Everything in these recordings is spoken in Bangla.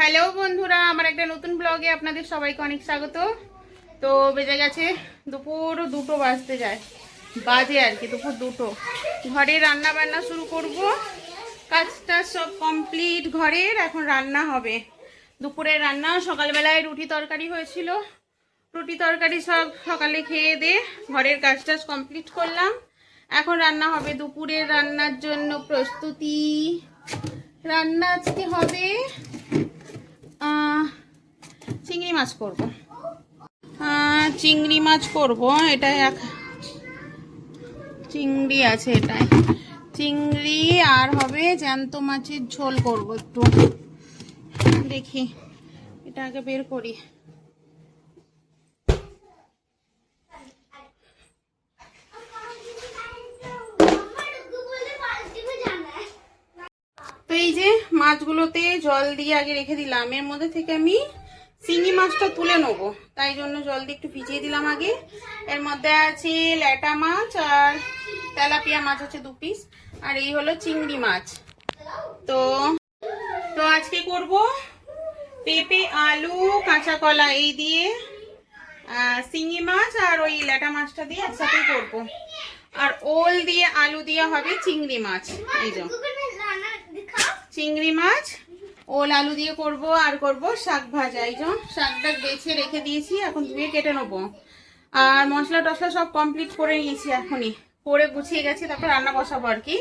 হ্যালো বন্ধুরা, আমার একটা নতুন ব্লগে আপনাদের সবাইকে অনেক স্বাগত। তো বেজে গেছে দুপুর 2টো বাজতে যায়, বাজে আর কি দুপুর 2টো। ঘরে রান্না বান্না শুরু করব, কাজটা সব কমপ্লিট ঘরের। এখন রান্না হবে, দুপুরের রান্না। সকালবেলায় রুটি তরকারি হয়েছিল, রুটি তরকারি সব সকালে খেয়ে দিয়ে ঘরের কাজটা কমপ্লিট করলাম। এখন রান্না হবে, দুপুরের রান্নার জন্য প্রস্তুতি। রান্না আজকে হবে চিংড়ি মাছ করব। চিংড়ি মাছ করব, এটাই এক চিংড়ি আছে, এটাই চিংড়ি। আর হবে জ্যান্ত মাছের ঝোল করব। একটু দেখি, এটা আগে বের করি। তো এই যে মাছগুলোতে জল দিয়ে আগে রেখে দিলাম, এর মধ্যে থেকে আমি চিংড়ি মাছটা তুলে নেবো, তাই জন্য জল দিয়ে একটু ভিজিয়ে দিলাম আগে। এর মধ্যে আছে ল্যাটা মাছ আর তেলাপিয়া মাছ আছে 2 পিস, আর এই হলো চিংড়ি মাছ। তো তো আজকে করব পেঁপে, আলু, কাঁচা কলা এই দিয়ে চিংড়ি মাছ আর ওই ল্যাটা মাছটা দিয়ে একসাথে করব। আর ওল দিয়ে আলু দিয়ে হবে চিংড়ি মাছ। এই যে চিংড়ি মাছ ওল আলু দিয়ে করব। আর করব শাক ভাজা। এই যে শাকটা বেছে রেখে দিয়েছি, এখন ধুয়ে কেটে নেবো। আর মশলা টশলা সব কমপ্লিট করে নিয়েছি, এখনই করে গুছিয়ে গেছি, তারপর রান্না বসাবো আর কি।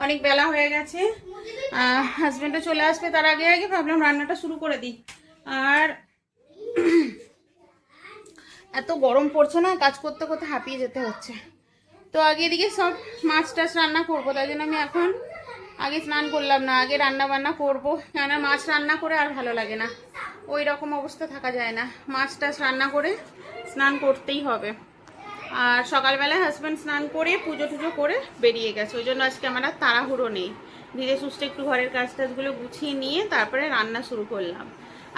অনেক বেলা হয়ে গেছে, হাজবেন্ডও চলে আসবে, তার আগে আগে ভাবলাম রান্নাটা শুরু করে দিই। আর এত গরম পড়ছে না, কাজ করতে করতে হাঁপিয়ে যেতে হচ্ছে। তো আগে এদিকে সব মাছ টাছ রান্না করবো, তাই জন্য আমি এখন আগে স্নান করলাম না, আগে রান্না বান্না করবো। কেননা মাছ রান্না করে আর ভালো লাগে না, ওই রকম অবস্থা থাকা যায় না। মাছ টাছ রান্না করে স্নান করতেই হবে। আর সকালবেলায় হাজব্যান্ড স্নান করে পুজো টুজো করে বেরিয়ে গেছে, ওই জন্য আজকে আমার আর তাড়াহুড়ো নেই। ধীরে সুস্থে একটু ঘরের কাজ টাজগুলো গুছিয়ে নিয়ে তারপরে রান্না শুরু করলাম।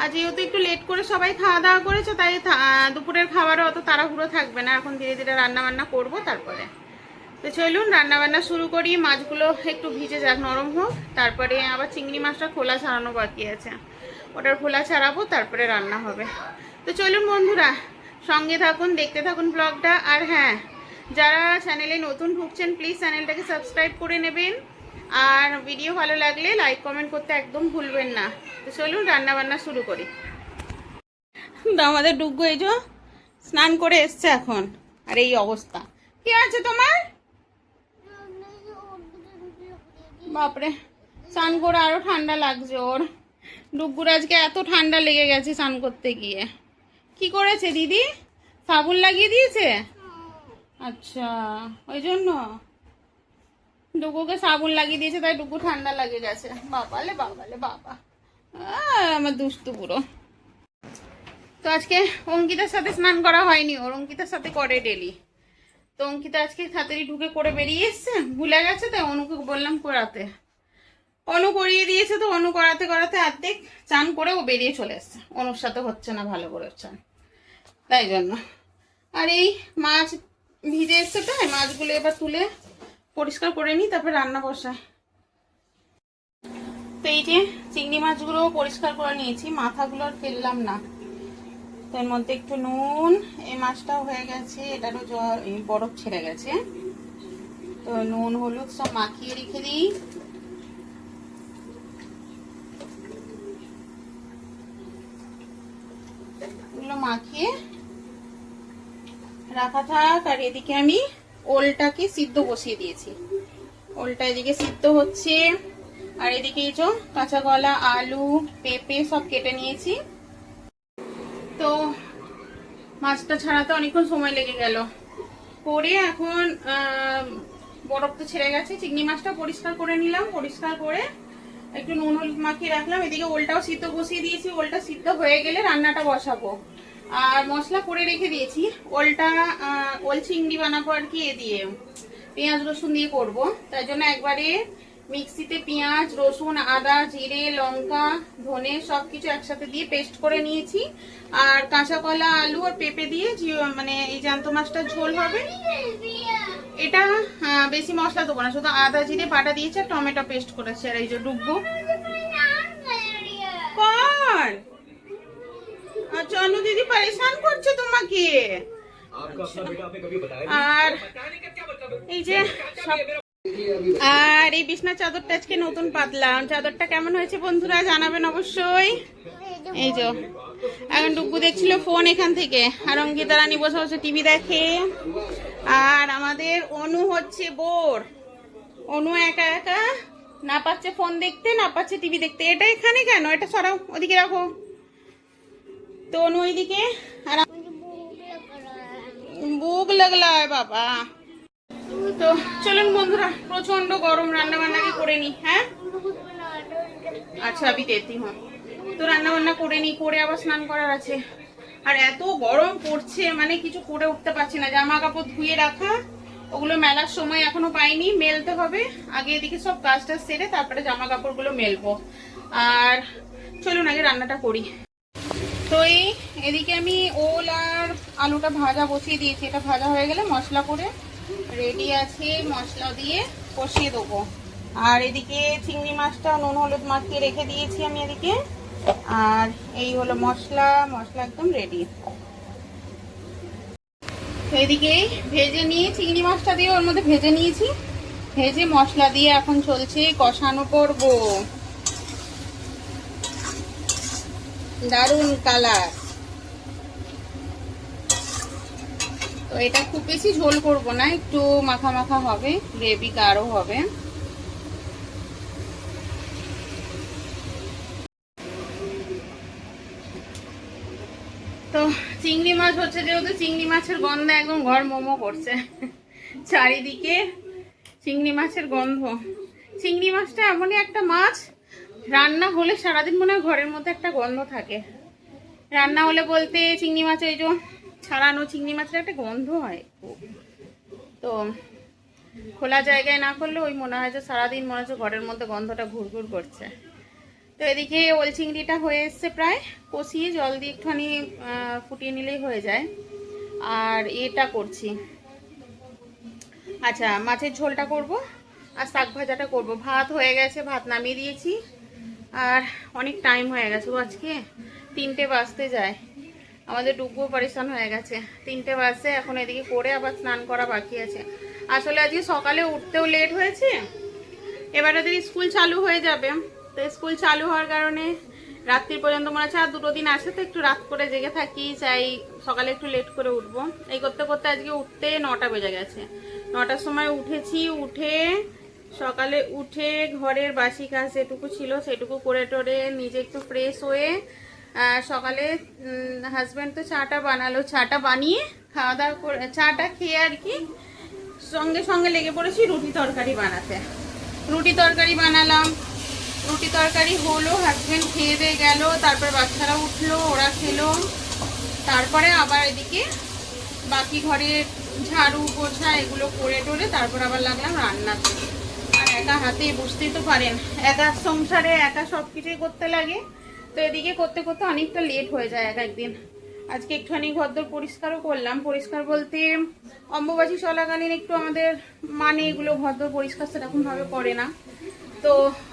আর যেহেতু একটু লেট করে সবাই খাওয়া দাওয়া করেছে, তাই দুপুরের খাবারও অত তাড়াহুড়ো থাকবে না। এখন ধীরে ধীরে রান্না বান্না করবো তারপরে। তো চলুন রান্না বান্না শুরু করি। মাছগুলো একটু ভিজে যাক, নরম হোক, তারপরে আবার চিংড়ি মাছটা খোলা ছাড়ানো বাকি আছে, ওটার খোলা ছাড়াবো, তারপরে রান্না হবে। তো চলুন বন্ধুরা, সঙ্গে থাকুন, দেখতে থাকুন ব্লগটা। আর হ্যাঁ, যারা চ্যানেলে নতুন ঢুকছেন প্লিজ চ্যানেলটাকে সাবস্ক্রাইব করে নেবেন। আর ভিডিও ভালো লাগলে লাইক কমেন্ট করতে একদম ভুলবেন না। তো চলুন রান্না বান্না শুরু করি। তো আমাদের ডুগ্গু এই যে স্নান করে এসছে এখন, আর এই অবস্থা। কি আছে তোমার? বাপরে, স্নান করে আরো ঠান্ডা লাগছে ওর। ডুগ্গুর আজকে এত ঠান্ডা লেগে গেছে স্নান করতে গিয়ে। কি করেছে দিদি? সাবুন লাগিয়ে দিয়েছে? আচ্ছা, ওই জন্য ডুগুকে সাবুন লাগিয়ে দিয়েছে, তাই ডুগু ঠান্ডা লাগে গেছে। বাবালে বাবালে বাবা, আমার দুষ্টু পুরো। তো আজকে অঙ্কিতার সাথে স্নান করা হয়নি, ওর অঙ্কিতার সাথে করে ডেলি। তো অঙ্কিতা আজকে তাড়াতাড়ি ঢুকে করে বেরিয়ে এসছে, ভুলে গেছে, তাই অনুকে বললাম করাতে। অনু করিয়ে দিয়েছে, তো অনু করাতে করাতে অর্ধেক চান করে ও বেরিয়ে চলে এসছে। অনুর সাথে হচ্ছে না ভালো করে চান, তাই জন্য। আর এই মাছ ভিজে এসছে, তাই মাছগুলো এবার তুলে পরিষ্কার করে নিই, তারপর রান্না বসায়। তো এই যে চিংড়ি মাছগুলো পরিষ্কার করে নিয়েছি, মাথাগুলো আর ফেললাম না। এর মধ্যে একটু নুন, এই মাছটাও হয়ে গেছে, এটারও বরফ ছেড়ে গেছে। তো নুন হলুদ সব মাখিয়ে রেখে দিই। এগুলো মাখিয়ে রাখা থাক। আর এদিকে আমি ওলটাকে সিদ্ধ বসিয়ে দিয়েছি, ওলটা এদিকে সিদ্ধ হচ্ছে। আর এদিকে এই যে কাঁচা কলা, আলু, পেঁপে সব কেটে নিয়েছি। তো মাছটা ছাড়াতে অনেকক্ষণ সময় লেগে গেল করে। এখন বরফ তো ছেড়ে গেছে, চিংড়ি মাছটা পরিষ্কার করে নিলাম, পরিষ্কার করে একটু নুন হলুদ মাখিয়ে রাখলাম। এদিকে ওলটাও সিদ্ধ বসিয়ে দিয়েছি, ওলটা সিদ্ধ হয়ে গেলে রান্নাটা বসাবো। আর মশলা করে রেখে দিয়েছি, ওলটা ওল চিংড়ি বানাবো আর কি, এ দিয়ে পেঁয়াজ রসুন দিয়ে করব। তাই জন্য একবারে মিক্সিতে পেঁয়াজ রসুন আদা জিরে লঙ্কা ধনে সবকিছু একসাথে দিয়ে পেস্ট করে নিয়েছি। আর কাঁচা কলা আলু আর পেঁপে দিয়ে মানে এই জ্যান্ত মাছটার ঝোল হবে। এটা বেশি মশলা দেবো না, শুধু আদা জিরে বাটা দিয়েছি আর টমেটো পেস্ট করেছি। আর এই যে ডুগবু কর দিদি পরেশান করছে তোমাকে। আর এই যে সব, আর এই বিছনার চাদরটা আজকে নতুন পাতলাম। চাদরটা কেমন হয়েছে বন্ধুরা জানাবেন অবশ্যই। এই যে এখন ডুগু দেখছিল ফোন এখান থেকে, আর অঙ্কিতা রানী বসে বসে টিভি দেখে। আর আমাদের অনু হচ্ছে বোর। অনু একা একা না পাচ্ছে ফোন দেখতে, না পাচ্ছে টিভি দেখতে। এটা এখানে কেন? এটা সরাও, ওদিকে রাখো। তো অনু ওইদিকে, আর বুক লাগলা বাবা। তো চলুন বন্ধুরা, প্রচন্ড গরম, রান্না বান্না কি করে নি। হ্যাঁ আচ্ছা আমি দেতি হ্যাঁ। তো রান্না বান্না করে নি, করে আবার স্নান করার আছে। আর এত গরম পড়ছে, মানে কিছু করে উঠতে পারছি না। জামা কাপড় ধুয়ে রাখা, ওগুলো মেলার সময় এখনো পাইনি, মেলতে হবে আগে। এদিকে সব কাজটা সেরে তারপরে জামা কাপড়গুলো মেলবো। আর চলুন আগে রান্নাটা করি। তো এদিকে আমি ওল আর আলুটা ভাজা বসিয়ে দিয়েছি। এটা ভাজা হয়ে গেলে মশলা করে রেডি আছে, মশলা দিয়ে কষিয়ে দেবো। আর এদিকে চিংড়ি মাছটা নুন হলুদ মাখিয়ে রেখে দিয়েছি আমি এদিকে। আর এই হলো মশলা, মশলা একদম রেডি। এদিকে ভেজে নিয়ে চিংড়ি মাছটা দিয়ে ওর মধ্যে ভেজে নিয়েছি, ভেজে মশলা দিয়ে এখন চলছে কষানো করব। দারুন কালার। তো এটা খুব বেশি ঝোল করব না, একটু মাখা মাখা হবে, গ্রেভি গাঢ় হবে। তো চিংড়ি মাছ হচ্ছে যেহেতু, চিংড়ি মাছের গন্ধে একদম ঘর মোমো করছে চারিদিকে চিংড়ি মাছের গন্ধ। চিংড়ি মাছটা এমনই একটা মাছ, রান্না হলে সারাদিন মনে হয় ঘরের মধ্যে একটা গন্ধ থাকে। রান্না হলে বলতে চিংড়ি মাছ, ওই যে ছাড়ানো চিংড়ি মাছের একটা গন্ধ হয় খুব। তো খোলা জায়গায় না করলে ওই মনে হয় যে সারাদিন মনে হচ্ছে ঘরের মধ্যে গন্ধটা ঘুরঘুর করছে। তো এদিকে ওল চিংড়িটা হয়ে এসছে প্রায়, কষিয়ে জল দিয়ে একটুখানি ফুটিয়ে নিলেই হয়ে যায়। আর এটা করছি, আচ্ছা মাছের ঝোলটা করব আর শাক ভাজাটা করব। ভাত হয়ে গেছে, ভাত নামিয়ে দিয়েছি। আর অনেক টাইম হয়ে গেছে, আজকে 3টে বাজতে যায়। আমাদের ডুবো পরেশান হয়ে গেছে, 3টে বাজতে। এখন এদিকে করে আবার স্নান করা বাকি আছে। আসলে আজকে সকালে উঠতেও লেট হয়েছে। এবার ওদের স্কুল চালু হয়ে যাবে, তো স্কুল চালু হওয়ার কারণে রাত্রি পর্যন্ত মনে হচ্ছে আর 2 দিন আছে, তো একটু রাত করে জেগে থাকি, চাই সকালে একটু লেট করে উঠবো। এই করতে করতে আজকে উঠতে 9টা বেজে গেছে। 9টার সময় উঠেছি, উঠে সকালে উঠে ঘরের বাসি কাজ যেটুকু ছিল সেটুকু করে টোরে নিজে একটু ফ্রেশ হয়ে, সকালে হাজব্যান্ড তো চাটা বানালো, চাটা বানিয়ে খাওয়া দাওয়া করে, চাটা খেয়ে আর কি সঙ্গে সঙ্গে লেগে পড়েছি রুটি তরকারি বানাতে। রুটি তরকারি বানালাম, রুটি তরকারি হলো, হাজব্যান্ড খেয়ে দিয়ে গেল, তারপর বাচ্চারা উঠলো, ওরা খেলো। তারপরে আবার এদিকে বাকি ঘরের ঝাড়ু পোছা এগুলো করে টোরে তারপর আবার লাগলাম রান্নাতে। আর একা হাতে বুঝতেই তো পারেন, একা সংসারে একা সব কিছুই করতে লাগে। তো এদিকে করতে করতে অনেকটা লেট হয়ে যায় এক একদিন। আজকে একটুখানি ঘরদোর পরিষ্কারও করলাম। পরিষ্কার বলতে অম্বুবাচী চলাকালীন একটু আমাদের মানে এগুলো ঘরদোর পরিষ্কার সেরকমভাবে করে না। তো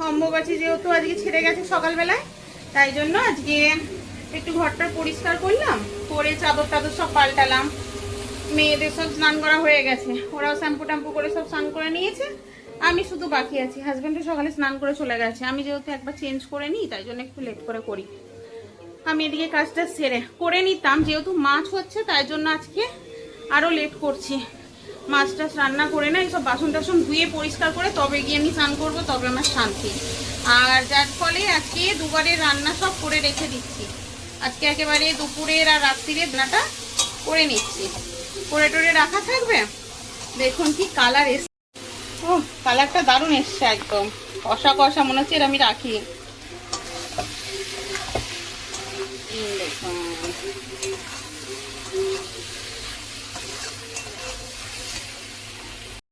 অম্বুবাচী যেহেতু আজকে ছেড়ে গেছে সকালবেলায়, তাই জন্য আজকে একটু ঘরটা পরিষ্কার করলাম, করে চাদর টাদর সব পাল্টালাম। মেয়েদের সব স্নান করা হয়ে গেছে, ওরাও শ্যাম্পু ট্যাম্পু করে সব স্নান করে নিয়েছে, আমি শুধু বাকি আছি। হাজব্যান্ডও সকালে স্নান করে চলে গেছে। আমি যেহেতু একবার চেঞ্জ করে নিই, তাই জন্য একটু লেট করে করি। আমি এদিকে কাজটা সেরে করে নিতাম, যেহেতু মাছ হচ্ছে তাই জন্য আজকে আরও লেট করছি। মাছ টাছ রান্না করে না, এইসব বাসন টাসন ধুয়ে পরিষ্কার করে তবে গিয়ে আমি স্নান করবো, তবে আমার শান্তি। আর যার ফলে আজকে দুবারের রান্না সব করে রেখে দিচ্ছি। আজকে একেবারে দুপুরের আর রাত্রিরের রান্নাটা করে নিচ্ছি, করে টোরে রাখা থাকবে। দেখুন কি কালার এসছে, ও কালারটা দারুণ এসছে, একদম কষা কষা মনে হচ্ছে। আমি রাখি,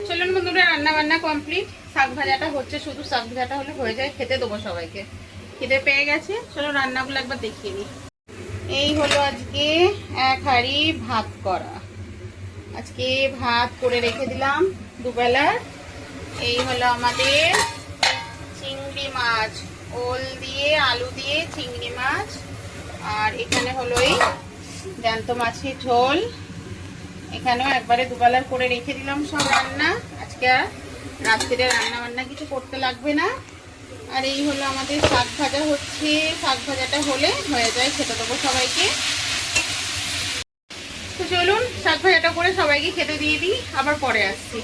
চলুন বন্ধুরা রান্না বান্না কমপ্লিট। শাক ভাজাটা হচ্ছে, শুধু শাক ভাজাটা হলে হয়ে যায়, খেতে দেবো সবাইকে, খিদে পেয়ে গেছে। চলো রান্নাগুলো একবার দেখিয়ে দিই। এই হলো আজকে 1 হাঁড়ি ভাত করা, আজকে ভাত করে রেখে দিলাম দুবেলার। এই হলো আমাদের চিংড়ি মাছ, ওল দিয়ে আলু দিয়ে চিংড়ি মাছ। আর এখানে হলো এই জ্যান্ত মাছের ঝোল। এখানেও একবারে দুবেলার করে রেখে দিলাম সব রান্না। আজকে আর রাত্রিরে রান্না বান্না কিছু করতে লাগবে না। আর এই হলো আমাদের শাক ভাজা হচ্ছে। শাক ভাজাটা হলে হয়ে যায়, খেতে দেবো সবাইকে। তো চলুন শাক ভাজাটা করে সবাইকে খেতে দিয়ে দিই, আবার পরে আসছি।